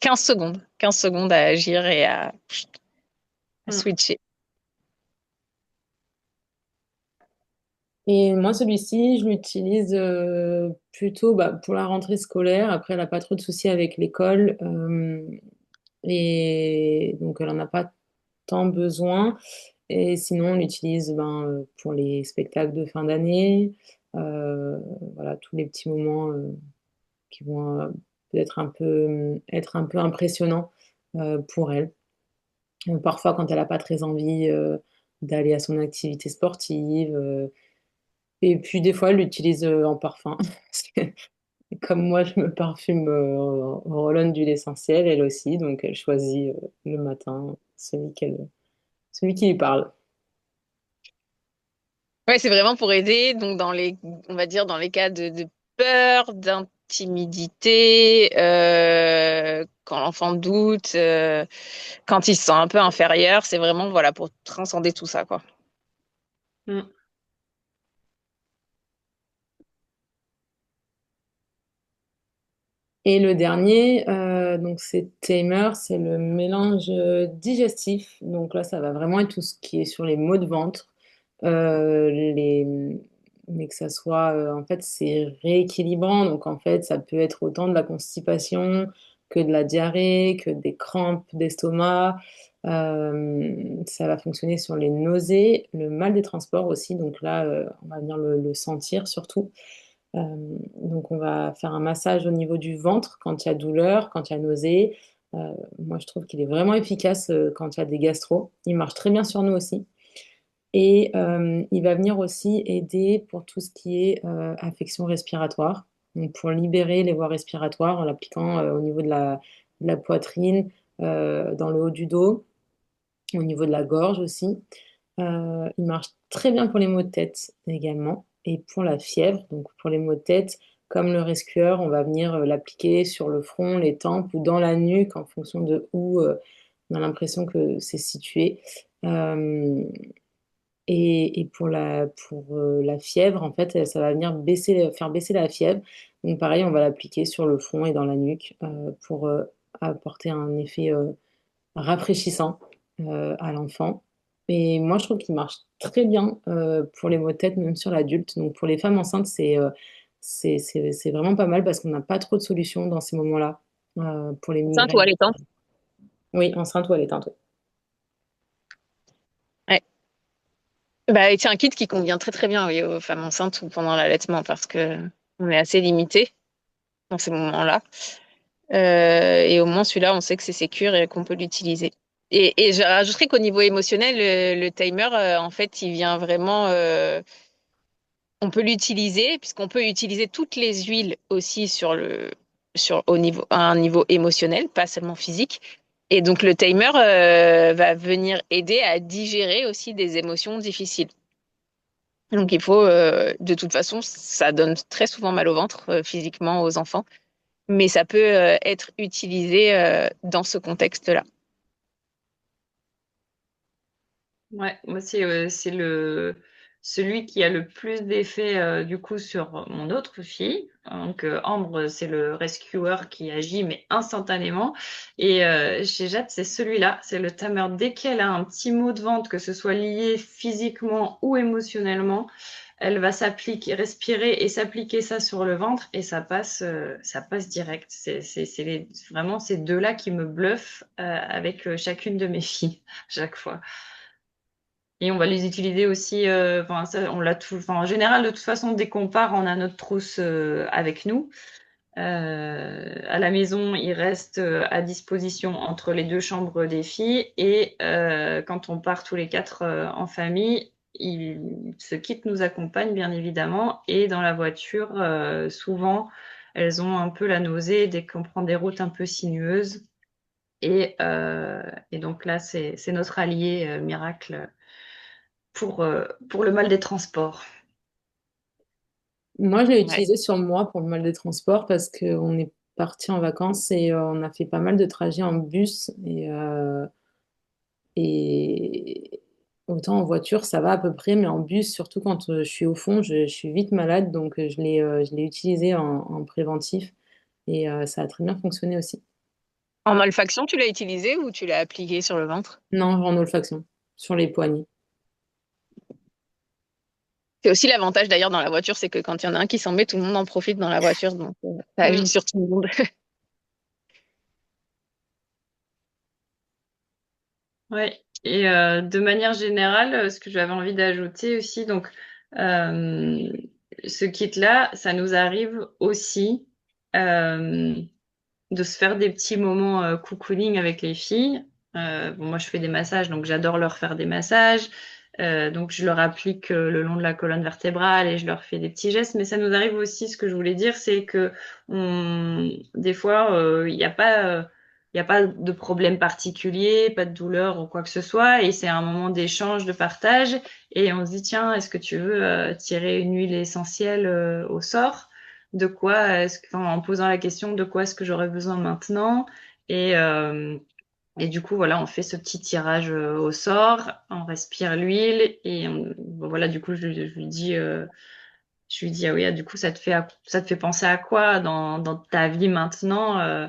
15 secondes. 15 secondes à agir et à Mm. switcher. Et moi, celui-ci, je l'utilise plutôt pour la rentrée scolaire. Après, elle n'a pas trop de soucis avec l'école. Et donc, elle n'en a pas tant besoin. Et sinon, on l'utilise pour les spectacles de fin d'année. Euh, voilà, tous les petits moments qui vont peut-être être un peu impressionnants pour elle. Parfois, quand elle n'a pas très envie d'aller à son activité sportive. Et puis, des fois, elle l'utilise en parfum. Parce que, comme moi, je me parfume Roll-On d'huile essentielle, elle aussi. Donc, elle choisit le matin celui qui lui parle. Ouais, c'est vraiment pour aider. Donc, on va dire, dans les cas de peur, d'intimidité, quand l'enfant doute, quand il se sent un peu inférieur, c'est vraiment, voilà, pour transcender tout ça, quoi. Mm. Et le dernier, donc c'est Tamer, c'est le mélange digestif. Donc là, ça va vraiment être tout ce qui est sur les maux de ventre, euh, les... mais que ça soit, en fait, c'est rééquilibrant. Donc en fait, ça peut être autant de la constipation que de la diarrhée, que des crampes d'estomac. Ça va fonctionner sur les nausées, le mal des transports aussi. Donc là, on va venir le sentir surtout. Donc, on va faire un massage au niveau du ventre quand il y a douleur, quand il y a nausée. Moi, je trouve qu'il est vraiment efficace quand il y a des gastro. Il marche très bien sur nous aussi. Et il va venir aussi aider pour tout ce qui est affection respiratoire. Donc, pour libérer les voies respiratoires en l'appliquant au niveau de la poitrine, dans le haut du dos, au niveau de la gorge aussi. Il marche très bien pour les maux de tête également et pour la fièvre. Donc pour les maux de tête, comme le rescueur, on va venir l'appliquer sur le front, les tempes ou dans la nuque en fonction de où on a l'impression que c'est situé. Euh, et pour la fièvre, en fait, ça va venir faire baisser la fièvre. Donc pareil, on va l'appliquer sur le front et dans la nuque pour apporter un effet rafraîchissant à l'enfant. Et moi, je trouve qu'il marche très bien pour les maux de tête, même sur l'adulte. Donc pour les femmes enceintes, c'est vraiment pas mal parce qu'on n'a pas trop de solutions dans ces moments-là pour les Enceinte ou migraines. allaitante? Oui, enceinte ou allaitante. Oui. Ouais. Bah, et c'est un kit qui convient très très bien, oui, aux femmes enceintes ou pendant l'allaitement parce que on est assez limité dans ces moments-là. Et au moins celui-là, on sait que c'est sécure et qu'on peut l'utiliser. Et je rajouterais qu'au niveau émotionnel, le timer, en fait, il vient vraiment. On peut l'utiliser puisqu'on peut utiliser toutes les huiles aussi au niveau, à un niveau émotionnel, pas seulement physique. Et donc le timer va venir aider à digérer aussi des émotions difficiles. Donc il faut, de toute façon, ça donne très souvent mal au ventre physiquement aux enfants, mais ça peut être utilisé dans ce contexte-là. Ouais, moi c'est celui qui a le plus d'effet du coup sur mon autre fille. Donc Ambre, c'est le rescuer qui agit mais instantanément. Et chez Jade, c'est celui-là, c'est le tamer. Dès qu'elle a un petit mot de ventre, que ce soit lié physiquement ou émotionnellement, elle va s'appliquer, respirer et s'appliquer ça sur le ventre et ça passe direct. Vraiment ces deux-là qui me bluffent avec chacune de mes filles chaque fois. Et on va les utiliser aussi, enfin, on l'a tout, enfin, en général, de toute façon, dès qu'on part, on a notre trousse avec nous. À la maison, il reste à disposition entre les deux chambres des filles. Et quand on part tous les quatre en famille, ce kit nous accompagne, bien évidemment. Et dans la voiture, souvent, elles ont un peu la nausée dès qu'on prend des routes un peu sinueuses. Et donc là, c'est notre allié miracle pour le mal des transports. Moi, je l'ai Ouais. utilisé sur moi pour le mal des transports parce qu'on est parti en vacances et on a fait pas mal de trajets en bus et autant en voiture, ça va à peu près, mais en bus, surtout quand je suis au fond, je suis vite malade, donc je l'ai utilisé en préventif. Et ça a très bien fonctionné aussi. En olfaction, tu l'as utilisé ou tu l'as appliqué sur le ventre? Non, en olfaction, sur les poignets. C'est aussi l'avantage d'ailleurs dans la voiture, c'est que quand il y en a un qui s'en met, tout le monde en profite dans la voiture, donc ça agit Mm. sur tout le monde. Ouais. Et de manière générale, ce que j'avais envie d'ajouter aussi, donc euh, ce kit-là, ça nous arrive aussi de se faire des petits moments cocooning avec les filles. Bon, moi, je fais des massages, donc j'adore leur faire des massages. Donc, je leur applique le long de la colonne vertébrale et je leur fais des petits gestes. Mais ça nous arrive aussi, ce que je voulais dire, c'est que des fois, il n'y a pas de problème particulier, pas de douleur ou quoi que ce soit. Et c'est un moment d'échange, de partage. Et on se dit, tiens, est-ce que tu veux tirer une huile essentielle au sort? De quoi est-ce que, enfin, en posant la question de quoi est-ce que j'aurais besoin maintenant et et du coup voilà on fait ce petit tirage au sort, on respire l'huile et bon, voilà du coup je lui dis ah oui ah, du coup ça te fait penser à quoi dans ta vie maintenant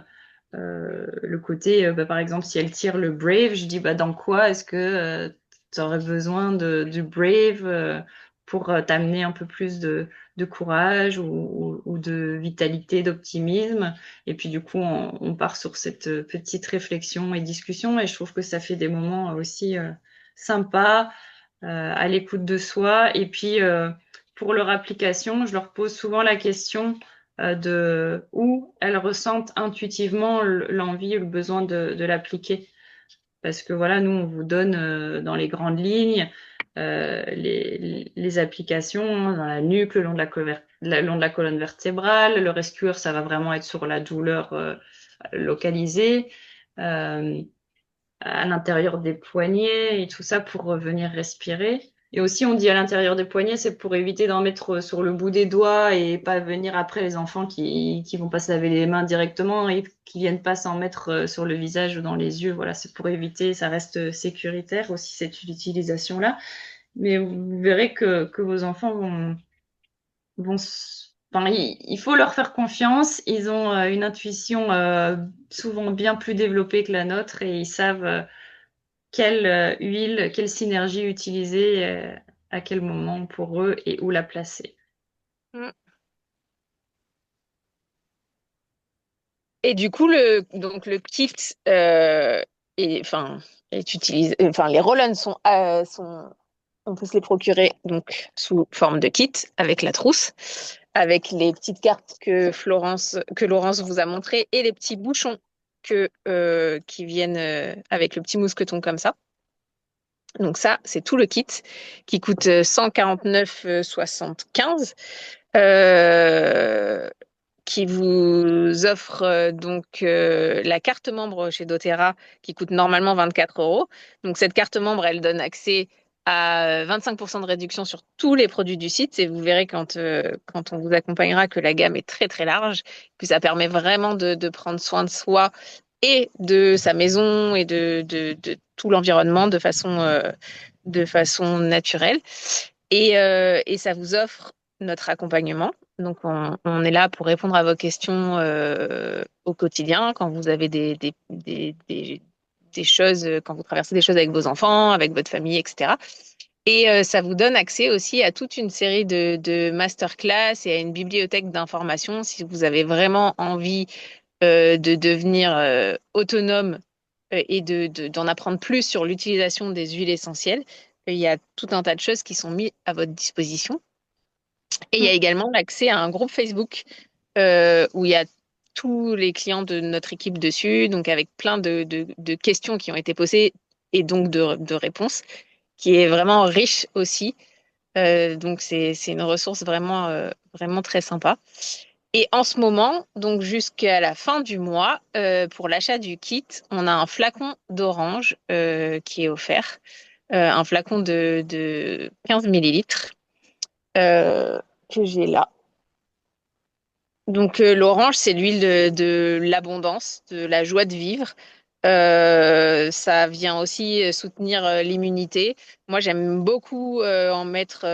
le côté bah, par exemple si elle tire le Brave je dis bah dans quoi est-ce que tu aurais besoin du Brave pour t'amener un peu plus de courage ou de vitalité, d'optimisme. Et puis du coup, on part sur cette petite réflexion et discussion. Et je trouve que ça fait des moments aussi sympas, à l'écoute de soi. Et puis pour leur application, je leur pose souvent la question de où elles ressentent intuitivement l'envie ou le besoin de l'appliquer. Parce que voilà, nous, on vous donne dans les grandes lignes les applications dans la nuque, le long de le long de la colonne vertébrale. Le rescueur, ça va vraiment être sur la douleur localisée, euh, à l'intérieur des poignets et tout ça pour revenir respirer. Et aussi, on dit à l'intérieur des poignets, c'est pour éviter d'en mettre sur le bout des doigts et pas venir après les enfants qui vont pas se laver les mains directement et qui viennent pas s'en mettre sur le visage ou dans les yeux. Voilà, c'est pour éviter, ça reste sécuritaire aussi cette utilisation-là. Mais vous verrez que vos enfants enfin, il faut leur faire confiance. Ils ont une intuition souvent bien plus développée que la nôtre et ils savent quelle huile, quelle synergie utiliser, à quel moment pour eux et où la placer. Mm. Et du coup, donc le kit enfin, est utilisé, enfin, les roll sont, on peut se les procurer donc sous forme de kit avec la trousse, avec les petites cartes que Laurence vous a montrées et les petits bouchons qui viennent avec le petit mousqueton comme ça. Donc ça, c'est tout le kit qui coûte 149,75. Euh, qui vous offre la carte membre chez doTERRA qui coûte normalement 24 euros. Donc cette carte membre, elle donne accès à 25% de réduction sur tous les produits du site et vous verrez quand on vous accompagnera que la gamme est très très large, que ça permet vraiment de prendre soin de soi et de sa maison et de tout l'environnement de façon naturelle. Et ça vous offre notre accompagnement. Donc, on est là pour répondre à vos questions au quotidien, quand vous avez des choses, quand vous traversez des choses avec vos enfants, avec votre famille, etc. Et ça vous donne accès aussi à toute une série de masterclass et à une bibliothèque d'informations si vous avez vraiment envie de devenir autonome et d'en apprendre plus sur l'utilisation des huiles essentielles. Il y a tout un tas de choses qui sont mises à votre disposition. Et il y a Mm. également l'accès à un groupe Facebook où il y a tous les clients de notre équipe dessus, donc avec plein de questions qui ont été posées et donc de réponses, qui est vraiment riche aussi. Donc c'est une ressource vraiment très sympa. Et en ce moment, donc jusqu'à la fin du mois, pour l'achat du kit, on a un flacon d'orange qui est offert, un flacon de 15 millilitres que j'ai là. Donc l'orange, c'est l'huile de l'abondance, de la joie de vivre. Ça vient aussi soutenir l'immunité. Moi, j'aime beaucoup en mettre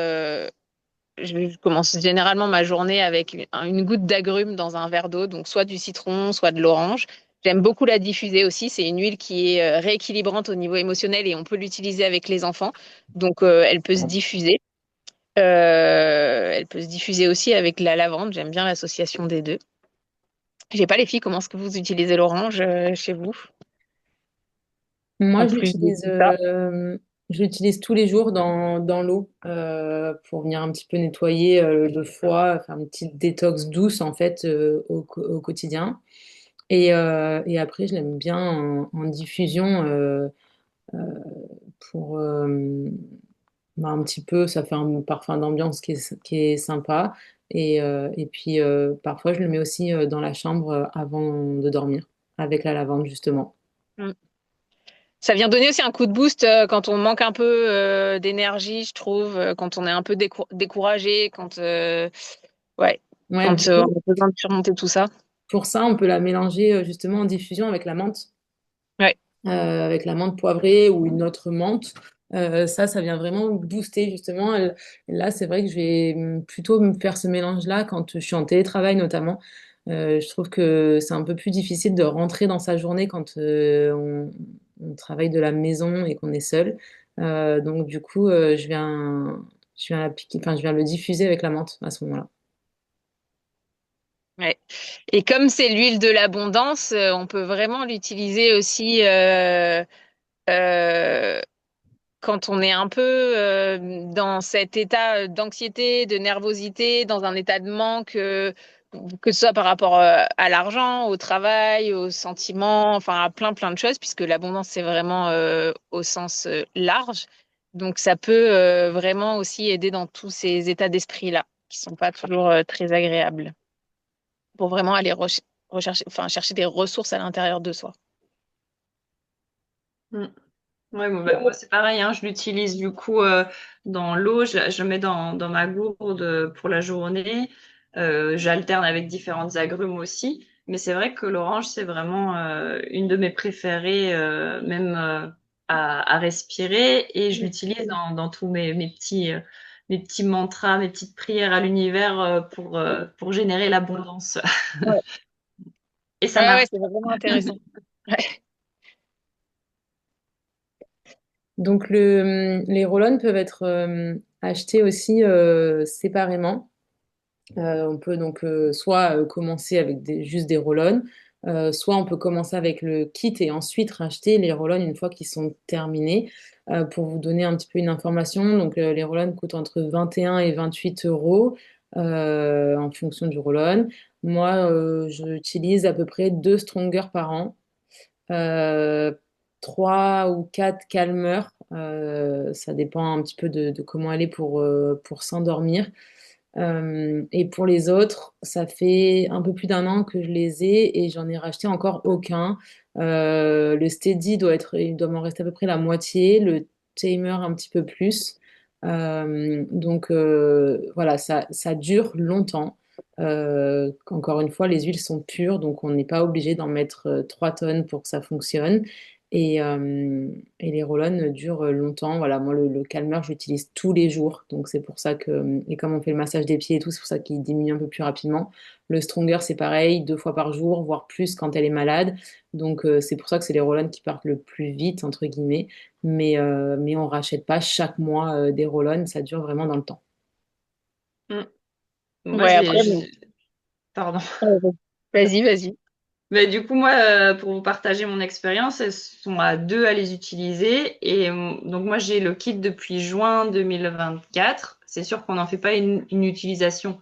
je commence généralement ma journée avec une goutte d'agrumes dans un verre d'eau, donc soit du citron, soit de l'orange. J'aime beaucoup la diffuser aussi. C'est une huile qui est rééquilibrante au niveau émotionnel et on peut l'utiliser avec les enfants. Donc, elle peut se diffuser. Elle peut se diffuser aussi avec la lavande. J'aime bien l'association des deux. J'ai pas les filles, comment est-ce que vous utilisez l'orange chez vous, Moi, en plus de tout ça? je l'utilise tous les jours dans l'eau pour venir un petit peu nettoyer le foie, faire une petite détox douce en fait au quotidien. Et après, je l'aime bien en diffusion euh, pour bah, un petit peu, ça fait un parfum d'ambiance qui est sympa. Et puis parfois, je le mets aussi dans la chambre avant de dormir avec la lavande justement. Mm. Ça vient donner aussi un coup de boost quand on manque un peu d'énergie, je trouve, quand on est un peu découragé, ouais, Ouais, quand du coup, on a besoin de surmonter tout ça. pour ça, on peut la mélanger justement en diffusion Ouais, avec la menthe poivrée ou une autre menthe. Ça vient vraiment booster justement. Là, c'est vrai que je vais plutôt me faire ce mélange-là quand je suis en télétravail notamment. Je trouve que c'est un peu plus difficile de rentrer dans sa journée quand on travaille de la maison et qu'on est seul. Donc du coup, je viens le diffuser avec la menthe à ce moment-là. ouais. Et comme c'est l'huile de l'abondance, on peut vraiment l'utiliser aussi euh, quand on est un peu dans cet état d'anxiété, de nervosité, dans un état de manque, que ce soit par rapport à l'argent, au travail, aux sentiments, enfin à plein de choses, puisque l'abondance, c'est vraiment au sens large. Donc ça peut vraiment aussi aider dans tous ces états d'esprit-là, qui sont pas toujours très agréables, pour vraiment aller rechercher, enfin chercher des ressources à l'intérieur de soi. Mm. Ouais, bon, bah, moi c'est pareil, hein, je l'utilise du coup dans l'eau, je le mets dans ma gourde pour la journée. J'alterne avec différentes agrumes aussi, mais c'est vrai que l'orange c'est vraiment une de mes préférées, même à respirer, et je l'utilise dans tous mes petits mantras, mes petites prières à l'univers pour générer l'abondance. Ouais, Et ça ouais, marche. ouais, c'est vraiment intéressant. Ouais. Donc les roll peuvent être achetés aussi séparément. On peut donc soit commencer avec juste des roll soit on peut commencer avec le kit et ensuite racheter les roll une fois qu'ils sont terminés. Pour vous donner un petit peu une information, donc les roll coûtent entre 21 et 28 euros en fonction du roll. Moi, j'utilise à peu près 2 Stronger par an, euh, 3 ou 4 calmeurs. Ça dépend un petit peu de comment elle est pour s'endormir. Et pour les autres, ça fait un peu plus d'un an que je les ai et j'en ai racheté encore aucun. Le Steady il doit m'en rester à peu près la moitié, le Tamer un petit peu plus. Donc voilà, ça dure longtemps. Encore une fois, les huiles sont pures, donc on n'est pas obligé d'en mettre 3 tonnes pour que ça fonctionne. Et les roll durent longtemps. Voilà, moi, le calmeur, je l'utilise tous les jours. Donc, c'est pour ça que. Et comme on fait le massage des pieds et tout, c'est pour ça qu'il diminue un peu plus rapidement. Le Stronger, c'est pareil, 2 fois par jour, voire plus quand elle est malade. Donc, c'est pour ça que c'est les roll qui partent le plus vite, entre guillemets. Mais on rachète pas chaque mois des roll ça dure vraiment dans le temps. Mm. Moi, Ouais, après, bon. pardon. Vas-y, vas-y. Mais du coup, moi, pour vous partager mon expérience, elles sont à deux à les utiliser. Et donc, moi, j'ai le kit depuis juin 2024. C'est sûr qu'on n'en fait pas une utilisation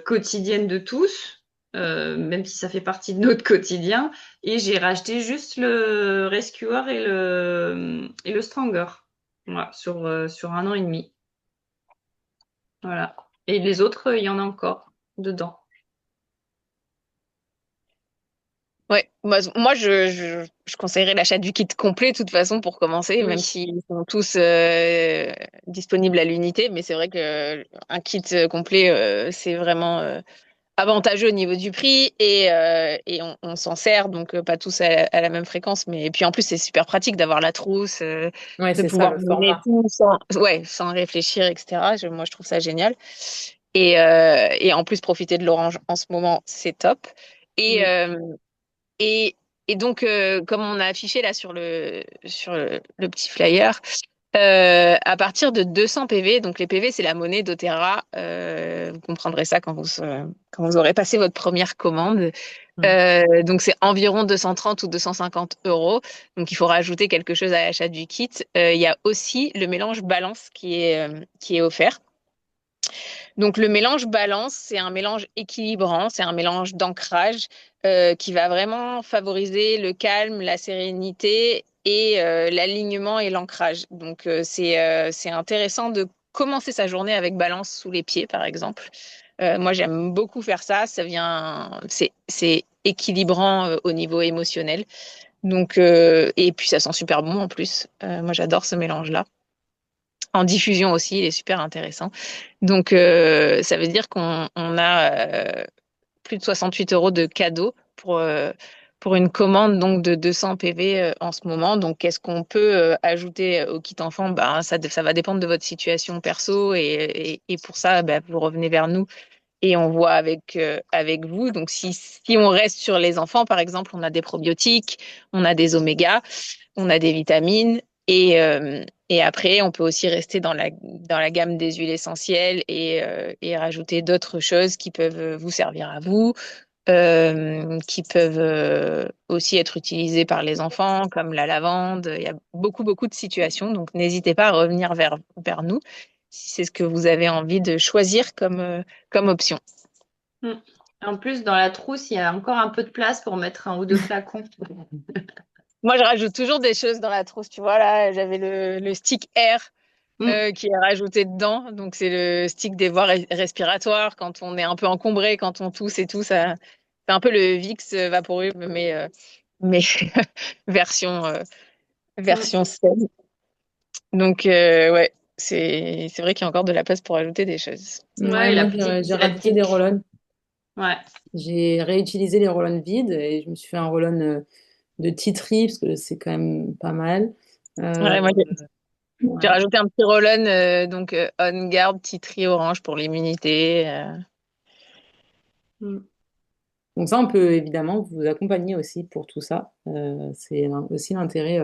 quotidienne de tous, même si ça fait partie de notre quotidien. Et j'ai racheté juste le Rescuer et le Stronger. Voilà, sur un an et demi. Voilà. Et les autres, il y en a encore dedans. Ouais, moi je conseillerais l'achat du kit complet de toute façon pour commencer, même Oui. s'ils sont tous disponibles à l'unité, mais c'est vrai que un kit complet c'est vraiment avantageux au niveau du prix et on s'en sert, donc pas tous à la même fréquence. Mais et puis en plus, c'est super pratique d'avoir la trousse, Ouais, de c'est ça pouvoir le mener format. tout ouais, sans réfléchir, etc. Moi, je trouve ça génial. Et en plus, profiter de l'orange en ce moment, c'est top. Et, Oui. euh, et, et donc, comme on a affiché là sur le petit flyer, à partir de 200 PV, donc les PV, c'est la monnaie d'Otera. Vous comprendrez ça quand vous aurez passé votre première commande. Mm. Donc c'est environ 230 ou 250 euros. Donc il faut rajouter quelque chose à l'achat du kit. Il y a aussi le mélange balance qui est offert. Donc le mélange balance, c'est un mélange équilibrant, c'est un mélange d'ancrage qui va vraiment favoriser le calme, la sérénité et l'alignement et l'ancrage. Donc c'est intéressant de commencer sa journée avec balance sous les pieds, par exemple. Moi, j'aime beaucoup faire ça. C'est équilibrant au niveau émotionnel. Donc, et puis ça sent super bon en plus. Moi, j'adore ce mélange-là. En diffusion aussi, il est super intéressant. Donc, ça veut dire qu'on a plus de 68 euros de cadeaux pour une commande donc de 200 PV en ce moment. Donc, qu'est-ce qu'on peut ajouter au kit enfant? Ben, ça va dépendre de votre situation perso et pour ça, ben, vous revenez vers nous et on voit avec vous. Donc, si on reste sur les enfants, par exemple, on a des probiotiques, on a des omégas, on a des vitamines et après, on peut aussi rester dans la gamme des huiles essentielles et rajouter d'autres choses qui peuvent vous servir à vous, qui peuvent aussi être utilisées par les enfants, comme la lavande. Il y a beaucoup de situations, donc n'hésitez pas à revenir vers nous si c'est ce que vous avez envie de choisir comme option. Mm. En plus, dans la trousse, il y a encore un peu de place pour mettre un ou deux flacons. Moi, je rajoute toujours des choses dans la trousse. Tu vois, là, j'avais le stick air Mm. qui est rajouté dedans. Donc, c'est le stick des voies respiratoires. Quand on est un peu encombré, quand on tousse et tout, ça, c'est un peu le Vicks vaporub, mais version, Mm. version saine. Donc, ouais, c'est vrai qu'il y a encore de la place pour ajouter des choses. Ouais, Ouais, et la moi petite j'ai rajouté des pratique. roll-on. Ouais. J'ai réutilisé les roll-on vides et je me suis fait un roll-on de titri parce que c'est quand même pas mal. Euh, Ouais, moi, j'ai ouais. rajouté un petit roll-on, donc On Guard, petit orange pour l'immunité. Mm. Donc ça, on peut évidemment vous accompagner aussi pour tout ça. C'est aussi l'intérêt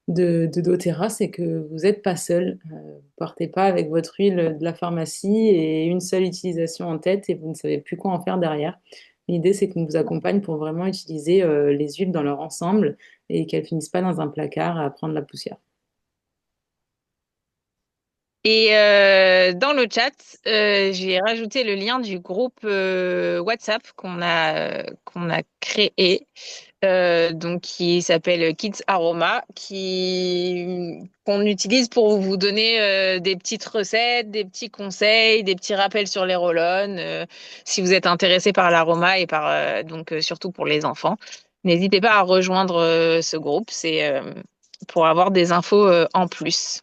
de doTERRA, c'est que vous n'êtes pas seul. Vous partez pas avec votre huile de la pharmacie et une seule utilisation en tête et vous ne savez plus quoi en faire derrière. L'idée, c'est qu'on vous accompagne pour vraiment utiliser les huiles dans leur ensemble et qu'elles finissent pas dans un placard à prendre la poussière. Et dans le chat, j'ai rajouté le lien du groupe WhatsApp qu'on a créé, donc qui s'appelle Kids Aroma, qui qu'on utilise pour vous donner des petites recettes, des petits conseils, des petits rappels sur les roll-on, si vous êtes intéressé par l'aroma et par donc surtout pour les enfants. N'hésitez pas à rejoindre ce groupe, c'est pour avoir des infos en plus.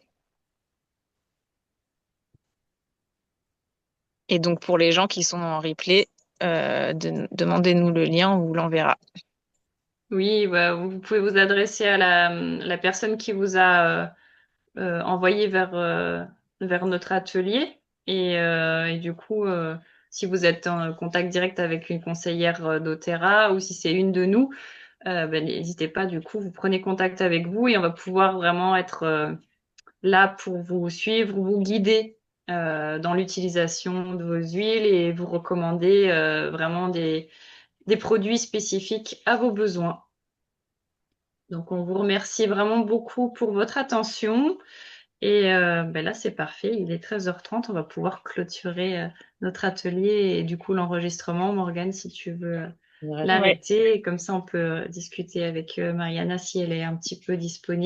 Et donc, pour les gens qui sont en replay, demandez-nous le lien, on vous l'enverra. Oui, bah, vous pouvez vous adresser à la personne qui vous a envoyé vers notre atelier. Et du coup, si vous êtes en contact direct avec une conseillère d'Otera ou si c'est une de nous, ben, n'hésitez pas, du coup, vous prenez contact avec vous et on va pouvoir vraiment être là pour vous suivre, vous guider dans l'utilisation de vos huiles et vous recommander vraiment des produits spécifiques à vos besoins. Donc, on vous remercie vraiment beaucoup pour votre attention. Et ben là, c'est parfait. Il est 13h30. On va pouvoir clôturer notre atelier et du coup l'enregistrement. Morgane, si tu veux Ouais. Ouais. l'arrêter. Et comme ça, on peut discuter avec Mariana si elle est un petit peu disponible.